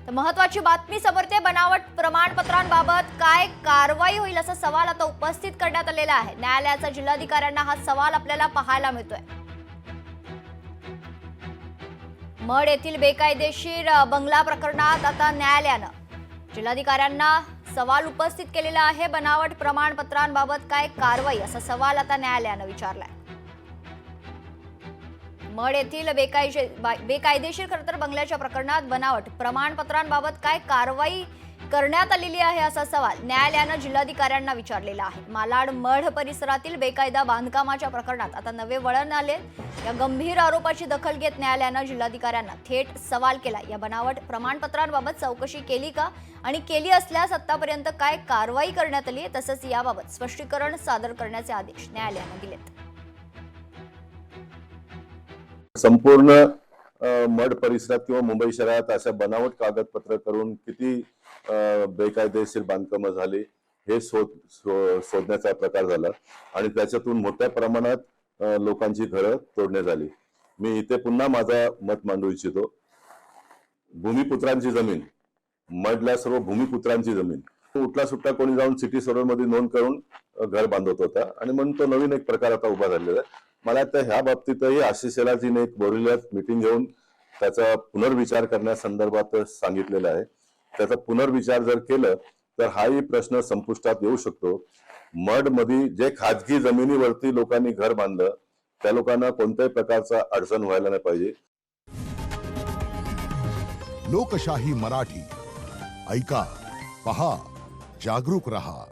तर महत्त्वाची बातमी समोर येते। बनावट प्रमाणपत्रांबाबत काय कारवाई होईल असा सवाल आता उपस्थित करण्यात आलेला आहे। न्यायालयाचा जिल्हाधिकाऱ्यांना हा सवाल आपल्याला पाहायला मिळतोय। मड येथील बेकायदेशीर बंगला प्रकरणात आता न्यायालयानं जिल्हाधिकाऱ्यांना सवाल उपस्थित केलेला आहे। बनावट प्रमाणपत्रांबाबत काय कारवाई असा सवाल आता न्यायालयानं विचारलाय। मड येथील बेकायदेशीर खरतर बंगल्याच्या प्रकरणात बनावट प्रमाणपत्रांबाबत काय कारवाई करण्यात आलेली आहे असा सवाल न्यायालयानं जिल्हाधिकाऱ्यांना विचारलेला आहे। मालाड मड परिसरातील बेकायदा बांधकामाच्या प्रकरणात आता नवे वळण आले। या गंभीर आरोपाची दखल घेत न्यायालयानं जिल्हाधिकाऱ्यांना थेट सवाल केला। या बनावट प्रमाणपत्रांबाबत चौकशी केली का आणि केली असल्यास आतापर्यंत काय कारवाई करण्यात आली, तसंच याबाबत स्पष्टीकरण सादर करण्याचे आदेश न्यायालयानं दिलेत। संपूर्ण मड परिसरात किंवा मुंबई शहरात अशा बनावट कागदपत्र करून किती बेकायदेशीर बांधकामं झाली हे शोधण्याचा प्रकार झाला आणि त्याच्यातून मोठ्या प्रमाणात लोकांची घरं तोडण्यात आली। मी इथे पुन्हा माझा मत मांडू इच्छितो। भूमिपुत्रांची जमीन, मडला सर्व भूमिपुत्रांची जमीन उठला सुट्टा कोणी जाऊन सिटी सर्व्हे मध्ये नोंद करून घर बांधत होता आणि म्हणून तो नवीन एक प्रकार आता उभा झालेला आहे। मला वाटतं ह्या बाबतीतही आशिष शेलारजीने एक बोरिवल्यात मीटिंग घेऊन त्याचा पुनर्विचार करण्यासंदर्भात सांगितलेलं आहे। त्याचा पुनर्विचार जर केलं तर हाही प्रश्न संपुष्टात येऊ शकतो। मड मध्ये जे खाजगी जमिनीवरती लोकांनी घर बांधलं त्या लोकांना कोणत्याही प्रकारचा अडचण व्हायला नाही पाहिजे। लोकशाही मराठी ऐका, पहा, जागरूक रहा।